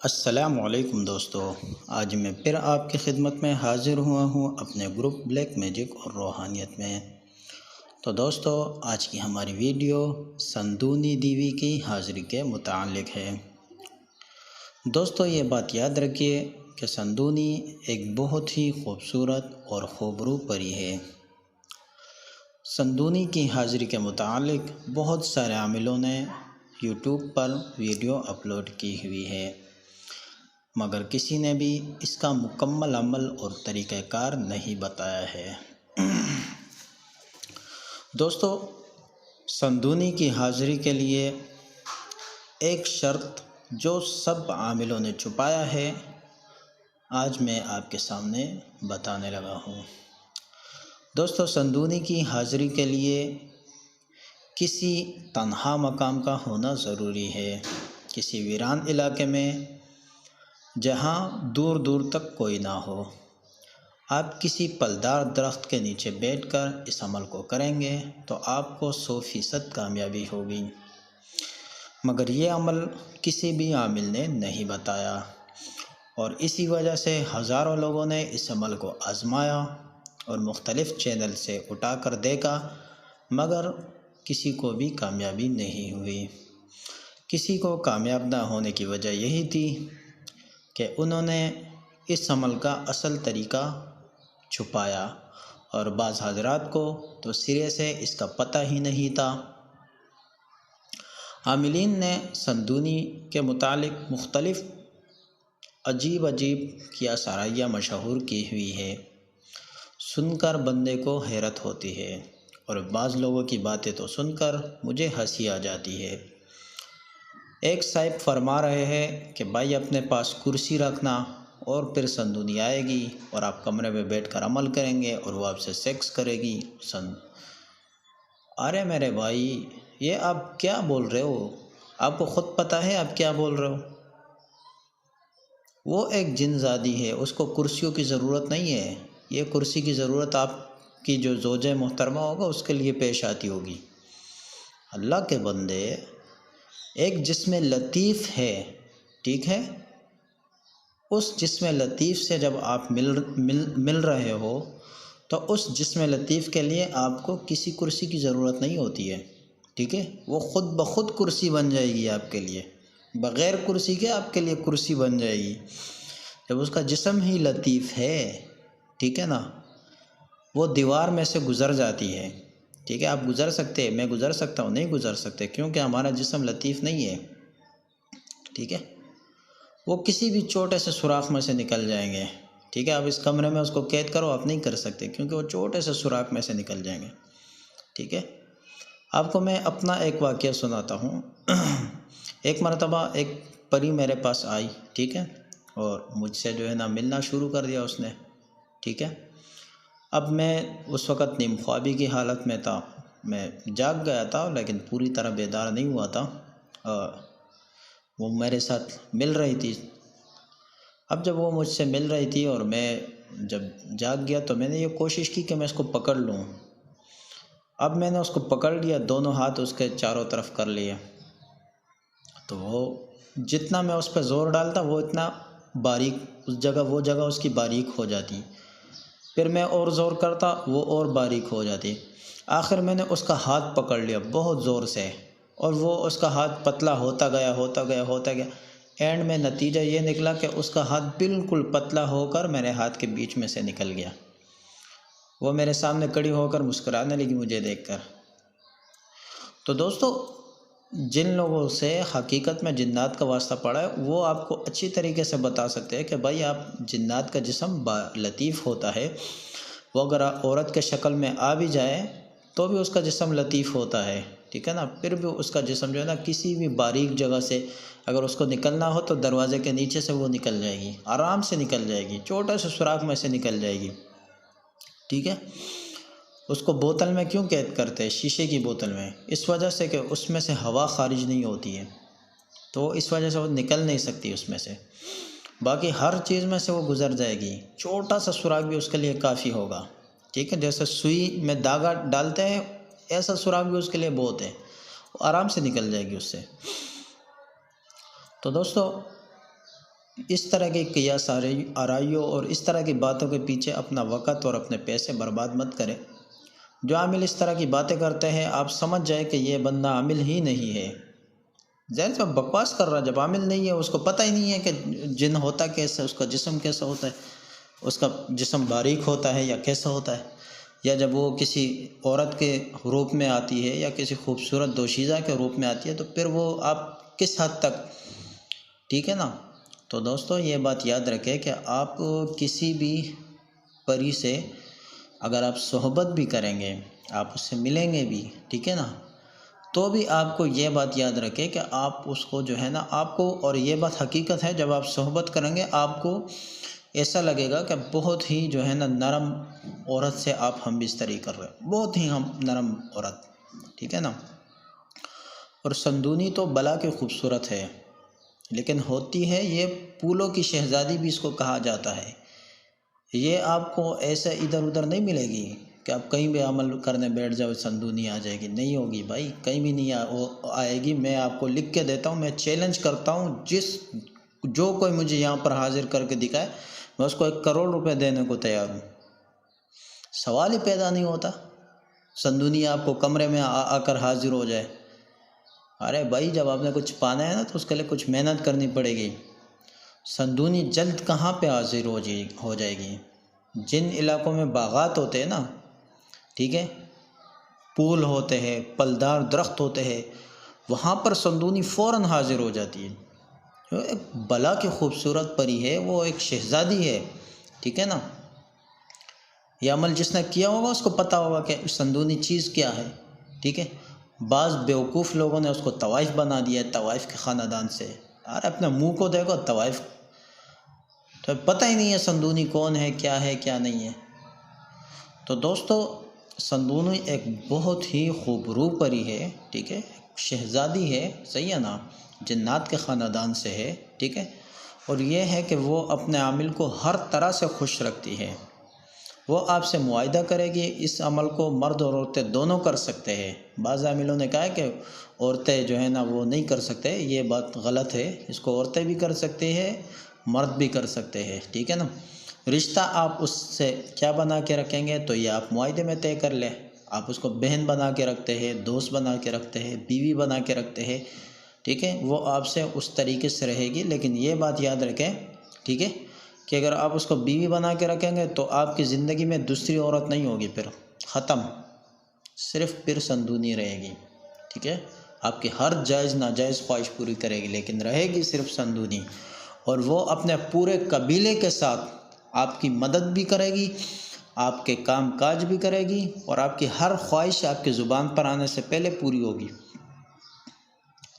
अस्सलामुअलैकुम दोस्तों। आज मैं फिर आपकी खिदमत में हाज़िर हुआ हूँ अपने ग्रुप ब्लैक मैजिक और रूहानियत में। तो दोस्तों, आज की हमारी वीडियो संदूनी दीवी की हाज़िरी के मुतालिक है। दोस्तों, ये बात याद रखिए कि संदूनी एक बहुत ही खूबसूरत और खूबरू परी है। संदूनी की हाज़िरी के मुतालिक बहुत सारे आमिलों ने यूट्यूब पर वीडियो अपलोड की हुई है, मगर किसी ने भी इसका मुकम्मल अमल और तरीक़ाकार नहीं बताया है। दोस्तों, संदूनी की हाज़िरी के लिए एक शर्त जो सब आमिलों ने छुपाया है, आज मैं आपके सामने बताने लगा हूँ। दोस्तों, संदूनी की हाज़िरी के लिए किसी तन्हा मकाम का होना ज़रूरी है, किसी वीरान इलाके में जहाँ दूर दूर तक कोई ना हो। आप किसी फलदार दरख्त के नीचे बैठकर इस अमल को करेंगे तो आपको 100% कामयाबी होगी। मगर ये अमल किसी भी आमिल ने नहीं बताया और इसी वजह से हज़ारों लोगों ने इस अमल को आज़माया और मुख्तलिफ़ चैनल से उठा कर देखा, मगर किसी को भी कामयाबी नहीं हुई। किसी को कामयाब ना होने की वजह यही थी कि उन्होंने इस अमल का असल तरीक़ा छुपाया और बाज़ हज़रात को तो सिरे से इसका पता ही नहीं था। आमिलीन ने संदूनी के मुतालिक मुख्तलिफ़ अजीब किया साराइयाँ मशहूर की हुई है। सुनकर बंदे को हैरत होती है और बाज़ लोगों की बातें तो सुनकर मुझे हंसी आ जाती है। एक साहिब फरमा रहे हैं कि भाई अपने पास कुर्सी रखना और फिर संदूनी आएगी और आप कमरे में बैठकर अमल करेंगे और वो आपसे सेक्स करेगी। अरे मेरे भाई, ये आप क्या बोल रहे हो? आपको ख़ुद पता है आप क्या बोल रहे हो? वो एक जिनज़ादी है, उसको कुर्सियों की ज़रूरत नहीं है। ये कुर्सी की ज़रूरत आपकी जो ज़ौजे मोहतरमा होगा उसके लिए पेश आती होगी। अल्लाह के बंदे, एक जिस्म लतीफ़ है, ठीक है? उस जिस्म लतीफ़ से जब आप मिल रहे हो तो उस जिस्म लतीफ़ के लिए आपको किसी कुर्सी की ज़रूरत नहीं होती है, ठीक है? वो ख़ुद ब खुद कुर्सी बन जाएगी आपके लिए, बग़ैर कुर्सी के आपके लिए कुर्सी बन जाएगी। जब उसका जिस्म ही लतीफ़ है, ठीक है ना, वो दीवार में से गुज़र जाती है, ठीक है? आप गुज़र सकते हैं, मैं गुज़र सकता हूँ, नहीं गुज़र सकते क्योंकि हमारा जिस्म लतीफ़ नहीं है, ठीक है? वो किसी भी छोटे से सुराख में से निकल जाएंगे, ठीक है? आप इस कमरे में उसको कैद करो, आप नहीं कर सकते क्योंकि वो छोटे से सुराख में से निकल जाएंगे, ठीक है? आपको मैं अपना एक वाक़या सुनाता हूँ। एक मरतबा एक परी मेरे पास आई, ठीक है? और मुझसे जो है ना मिलना शुरू कर दिया उसने, ठीक है? अब मैं उस वक़्त नीम ख्वाबी की हालत में था, मैं जाग गया था लेकिन पूरी तरह बेदार नहीं हुआ था। वो मेरे साथ मिल रही थी। अब जब वो मुझसे मिल रही थी और मैं जब जाग गया तो मैंने ये कोशिश की कि मैं इसको पकड़ लूँ। अब मैंने उसको पकड़ लिया, दोनों हाथ उसके चारों तरफ कर लिए, तो वो जितना मैं उस पर ज़ोर डालता वो इतना बारीक वो जगह उसकी बारीक हो जाती। फिर मैं और ज़ोर करता वो और बारीक हो जाती। आखिर मैंने उसका हाथ पकड़ लिया बहुत ज़ोर से और वो उसका हाथ पतला होता गया। एंड में नतीजा ये निकला कि उसका हाथ बिल्कुल पतला होकर मेरे हाथ के बीच में से निकल गया। वो मेरे सामने खड़ी होकर मुस्कुराने लगी मुझे देखकर। तो दोस्तों, जिन लोगों से हकीकत में जिन्नात का वास्ता पड़ा है वो आपको अच्छी तरीके से बता सकते हैं कि भाई आप जिन्नात का जिस्म लतीफ़ होता है। वो अगर औरत के शक्ल में आ भी जाए तो भी उसका जिस्म लतीफ़ होता है, ठीक है ना? फिर भी उसका जिस्म जो है ना किसी भी बारीक जगह से अगर उसको निकलना हो तो दरवाज़े के नीचे से वो निकल जाएगी, आराम से निकल जाएगी, छोटे से सुराख में से निकल जाएगी, ठीक है? उसको बोतल में क्यों कैद करते हैं, शीशे की बोतल में? इस वजह से कि उसमें से हवा ख़ारिज नहीं होती है, तो इस वजह से वो निकल नहीं सकती उसमें से। बाकी हर चीज़ में से वो गुज़र जाएगी, छोटा सा सुराख भी उसके लिए काफ़ी होगा, ठीक है? जैसे सुई में धागा डालते हैं ऐसा सुराख भी उसके लिए बहुत है, वो आराम से निकल जाएगी उससे। तो दोस्तों, इस तरह के क़ियास आराइयों और इस तरह की बातों के पीछे अपना वक़्त और अपने पैसे बर्बाद मत करें। जो आमिल इस तरह की बातें करते हैं, आप समझ जाए कि ये बंदा आमिल ही नहीं है। ज़ाहिर सा बकवास कर रहा है, जब आमिल नहीं है, उसको पता ही नहीं है कि जिन होता कैसा, उसका जिस्म कैसा होता है, उसका जिस्म बारीक होता है या कैसा होता है, या जब वो किसी औरत के रूप में आती है या किसी खूबसूरत दोशीज़ा के रूप में आती है, तो फिर वो आप किस हद तक, ठीक है ना। तो दोस्तों ये बात याद रखें कि आप किसी भी परी से अगर आप सोहबत भी करेंगे, आप उससे मिलेंगे भी, ठीक है ना, तो भी आपको ये बात याद रखें कि आप उसको जो है ना, आपको, और ये बात हकीकत है, जब आप सोहबत करेंगे आपको ऐसा लगेगा कि बहुत ही जो है ना नरम औरत से आप हम बिस्तरी कर रहे हैं, बहुत ही हम नरम औरत, ठीक है ना। और संदूनी तो बला के खूबसूरत है, लेकिन होती है ये फूलों की शहज़ादी भी इसको कहा जाता है। ये आपको ऐसे इधर उधर नहीं मिलेगी कि आप कहीं भी अमल करने बैठ जाओ संदूनी आ जाएगी, नहीं होगी भाई, कहीं भी नहीं आएगी। मैं आपको लिख के देता हूँ, मैं चैलेंज करता हूँ, जो कोई मुझे यहाँ पर हाजिर करके दिखाए, मैं उसको 1 करोड़ रुपए देने को तैयार हूँ। सवाल ही पैदा नहीं होता संदूनी आपको कमरे में आकर हाजिर हो जाए। अरे भाई, जब आपने कुछ पाना है ना, तो उसके लिए कुछ मेहनत करनी पड़ेगी। संदूनी जल्द कहाँ पे हाजिर हो जाएगी। जिन इलाकों में बागात होते हैं ना, ठीक है, पुल होते हैं, फलदार दरख्त होते हैं, वहाँ पर संदूनी फ़ौरन हाजिर हो जाती है। जो एक बला की खूबसूरत परी है, वो एक शहज़ादी है, ठीक है ना। ये अमल जिसने किया होगा उसको पता होगा कि संदूनी चीज़ क्या है, ठीक है। बाज़ बेवकूफ़ लोगों ने उसको तवाइफ़ बना दिया है, तवाइफ़ के ख़ानदान से। अरे अपने मुँह को देखो, तवाइफ़ तो पता ही नहीं है संदूनी कौन है, क्या नहीं है। तो दोस्तों, संदूनी एक बहुत ही खूबरू परी है, ठीक है, शहज़ादी है, सही है ना, जन्नात के ख़ानदान से है, ठीक है। और ये है कि वो अपने आमिल को हर तरह से खुश रखती है। वो आपसे मुआहिदा करेगी। इस अमल को मर्द और औरतें दोनों कर सकते हैं। बाज़ आमिलों ने कहा है कि औरतें जो है ना वो नहीं कर सकते, ये बात गलत है। इसको औरतें भी कर सकती है, मर्द भी कर सकते हैं, ठीक है ना। रिश्ता आप उससे क्या बना के रखेंगे, तो ये आप मुआहिदे में तय कर लें। आप उसको बहन बना के रखते हैं, दोस्त बना के रखते हैं, बीवी बना के रखते हैं, ठीक है, वो आपसे उस तरीके से रहेगी। लेकिन ये बात याद रखें, ठीक है, कि अगर आप उसको बीवी बना के रखेंगे तो आपकी ज़िंदगी में दूसरी औरत नहीं होगी, फिर ख़त्म, सिर्फ फिर संदूनी रहेगी, ठीक है। आपकी हर जायज़ नाजायज़ ख्वाहिश पूरी करेगी, लेकिन रहेगी सिर्फ संदूनी। और वो अपने पूरे कबीले के साथ आपकी मदद भी करेगी, आपके काम काज भी करेगी, और आपकी हर ख्वाहिश आपकी ज़ुबान पर आने से पहले पूरी होगी,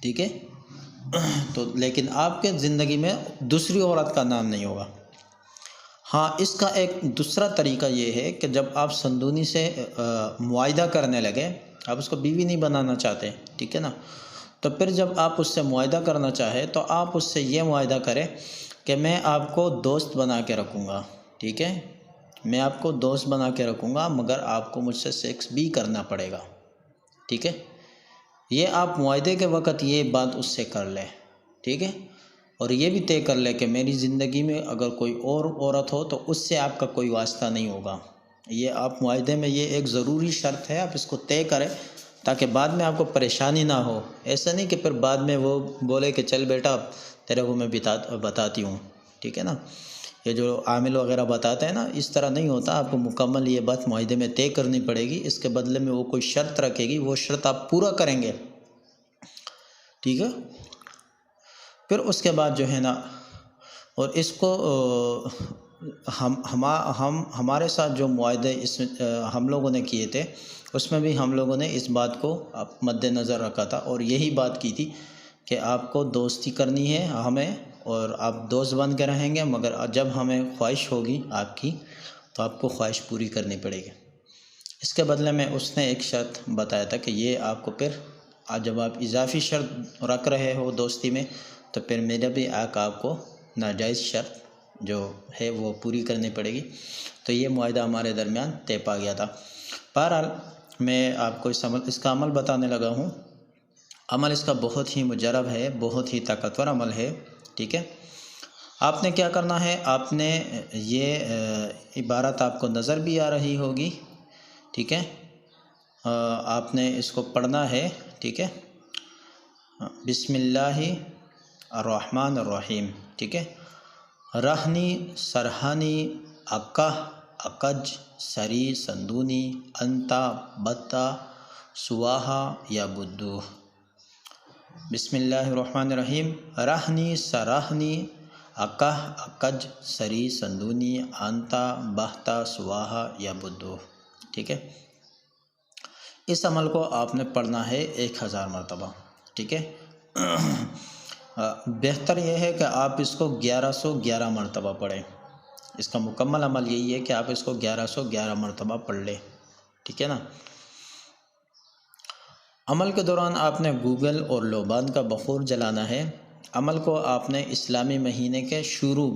ठीक है। तो लेकिन आपके ज़िंदगी में दूसरी औरत का नाम नहीं होगा। हाँ, इसका एक दूसरा तरीका ये है कि जब आप संदूनी से मुआहिदा करने लगे, आप उसको बीवी नहीं बनाना चाहते, ठीक है ना, तो फिर जब आप उससे मुआहिदा करना चाहे तो आप उससे ये मुआहिदा करें कि मैं आपको दोस्त बना के रखूँगा, ठीक है, मैं आपको दोस्त बना के रखूँगा, मगर आपको मुझसे सेक्स भी करना पड़ेगा, ठीक है। ये आप मुआहिदे के वक़्त ये बात उससे कर लें, ठीक है। और ये भी तय कर ले कि मेरी ज़िंदगी में अगर कोई और औरत हो तो उससे आपका कोई वास्ता नहीं होगा। ये आप मुआहिदे में ये एक ज़रूरी शर्त है, आप इसको तय करें ताकि बाद में आपको परेशानी ना हो। ऐसा नहीं कि फिर बाद में वो बोले कि चल बेटा तेरे को मैं बताती हूँ, ठीक है ना। ये जो आमिल वगैरह बताते हैं ना, इस तरह नहीं होता। आपको मुकम्मल ये बात मुआहिदे में तय करनी पड़ेगी। इसके बदले में वो कोई शर्त रखेगी, वो शर्त आप पूरा करेंगे, ठीक है। फिर उसके बाद जो है ना, और इसको हमारे साथ जो मुआहदे हम लोगों ने किए थे, उसमें भी हम लोगों ने इस बात को मद्देनज़र रखा था और यही बात की थी कि आपको दोस्ती करनी है हमें, और आप दोस्त बन के रहेंगे, मगर जब हमें ख्वाहिश होगी आपकी तो आपको ख्वाहिश पूरी करनी पड़ेगी। इसके बदले में उसने एक शर्त बताया था कि ये आपको फिर जब आप इजाफ़ी शर्त रख रहे हो दोस्ती में, तो फिर मेरा भी आपको नाजायज़ शर्त जो है वो पूरी करनी पड़ेगी। तो ये मुआहिदा हमारे दरमियान तय पा गया था। बहरहाल मैं आपको इसका अमल बताने लगा हूँ। अमल इसका बहुत ही मुजरब है, बहुत ही ताकतवर अमल है, ठीक है। आपने क्या करना है, आपने ये इबारत आपको नज़र भी आ रही होगी, ठीक है। आपने इसको पढ़ना है, ठीक है। बिस्मिल्लाहिर्रहमानिर्रहीम, ठीक है। रहनी सरहानी अक्का अकज सरी संदूनी अंता बत्ता सुवाहा या बुद्दू। बिस्मिल्लाहिर्रहमानिर्रहीम। रहनी सराहनी अकह अकज सरी संदूनी अंता बहता सुवाहा या बुद्दू, ठीक है। इस अमल को आपने पढ़ना है 1000 मरतबा, ठीक है। बेहतर यह है कि आप इसको 1111 मरतबा पढ़ें। इसका मुकम्मल अमल यही है कि आप इसको 1111 मरतबा पढ़ लें, ठीक है ना। अमल के दौरान आपने गूगल और लोबान का बखूर जलाना है। अमल को आपने इस्लामी महीने के शुरू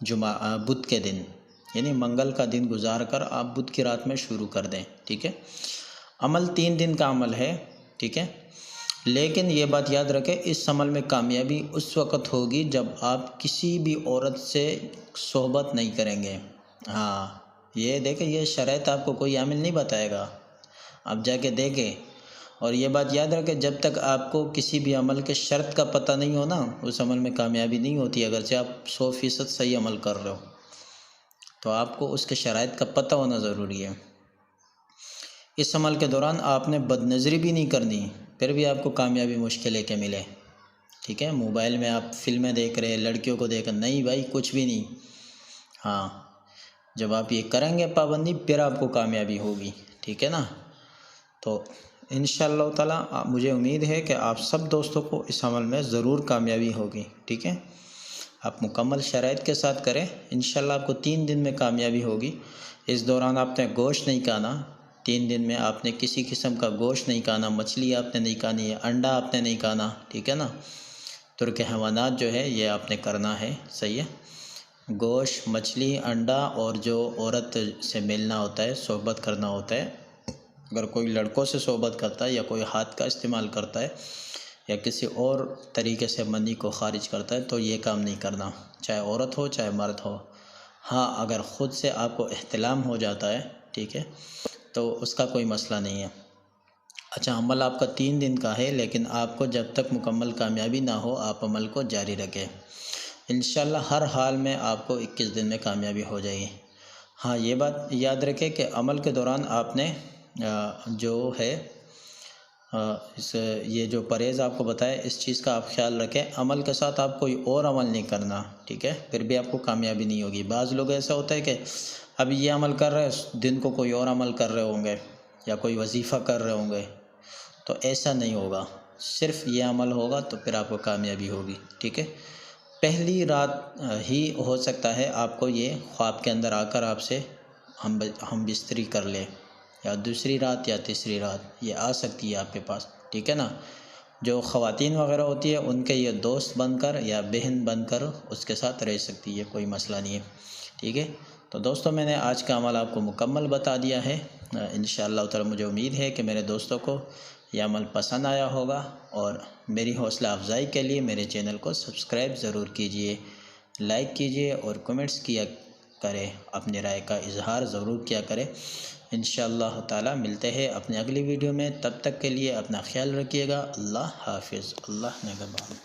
बुध के दिन यानी मंगल का दिन गुजार कर आप बुध की रात में शुरू कर दें, ठीक है। अमल 3 दिन का अमल है, ठीक है। लेकिन ये बात याद रखें, इस अमल में कामयाबी उस वक़्त होगी जब आप किसी भी औरत से सोहबत नहीं करेंगे। हाँ, ये देखें, ये शर्त आपको कोई आमिल नहीं बताएगा, आप जाके देखें। और ये बात याद रखें, जब तक आपको किसी भी अमल के शर्त का पता नहीं हो ना, उस अमल में कामयाबी नहीं होती। अगरचे आप 100% सही अमल कर रहे हो, तो आपको उसके शराइत का पता होना ज़रूरी है। इस अमल के दौरान आपने बदनज़री भी नहीं करनी, फिर भी आपको कामयाबी मुश्किल है कि मिले, ठीक है। मोबाइल में आप फिल्में देख रहे, लड़कियों को देख, नहीं भाई, कुछ भी नहीं। हाँ, जब आप ये करेंगे पाबंदी, फिर आपको कामयाबी होगी, ठीक है ना। तो इंशाअल्लाह ताला मुझे उम्मीद है कि आप सब दोस्तों को इस अमल में ज़रूर कामयाबी होगी, ठीक है। आप मुकम्मल शराइत के साथ करें, इंशाअल्लाह आपको 3 दिन में कामयाबी होगी। इस दौरान आपने गोश्त नहीं खाना, 3 दिन में आपने किसी किस्म का गोश्त नहीं खाना, मछली आपने नहीं खानी है, अंडा आपने नहीं खाना, ठीक है ना। तुर्क हैवानात जो है ये आपने करना है, सही है। गोश्त, मछली, अंडा और जो औरत से मिलना होता है, सोहबत करना होता है, अगर कोई लड़कों से सोहबत करता है या कोई हाथ का इस्तेमाल करता है या किसी और तरीके से मनी को ख़ारिज करता है, तो ये काम नहीं करना, चाहे औरत हो चाहे मर्द हो। हाँ, अगर ख़ुद से आपको एहतिलाम हो जाता है, ठीक है, तो उसका कोई मसला नहीं है। अच्छा, अमल आपका 3 दिन का है, लेकिन आपको जब तक मुकम्मल कामयाबी ना हो, आप अमल को जारी रखें। इंशाअल्लाह हर हाल में आपको 21 दिन में कामयाबी हो जाएगी। हाँ, ये बात याद रखें कि अमल के दौरान आपने जो है ये जो परहेज़ आपको बताया, इस चीज़ का आप ख्याल रखें। अमल के साथ आप कोई और अमल नहीं करना, ठीक है, फिर भी आपको कामयाबी नहीं होगी। बाज़ लोग ऐसा होता है कि अभी ये अमल कर रहे हैं, दिन को कोई और अमल कर रहे होंगे या कोई वजीफ़ा कर रहे होंगे, तो ऐसा नहीं होगा। सिर्फ़ ये अमल होगा तो फिर आपको कामयाबी होगी, ठीक है। पहली रात ही हो सकता है आपको ये ख्वाब के अंदर आकर आपसे हम बिस्तरी कर ले, या दूसरी रात या तीसरी रात ये आ सकती है आपके पास, ठीक है ना। जो ख़वातीन वग़ैरह होती है, उनके ये दोस्त बनकर या बहन बनकर उसके साथ रह सकती है, कोई मसला नहीं है, ठीक है। तो दोस्तों, मैंने आज का अमल आपको मुकम्मल बता दिया है। इंशाअल्लाह ताला मुझे उम्मीद है कि मेरे दोस्तों को यह अमल पसंद आया होगा, और मेरी हौसला अफजाई के लिए मेरे चैनल को सब्सक्राइब ज़रूर कीजिए, लाइक कीजिए और कमेंट्स किया करें, अपनी राय का इजहार ज़रूर किया करें। इंशाअल्लाह ताला मिलते हैं अपनी अगली वीडियो में, तब तक के लिए अपना ख्याल रखिएगा। अल्लाह हाफिज़, अल्लाह निगहबान।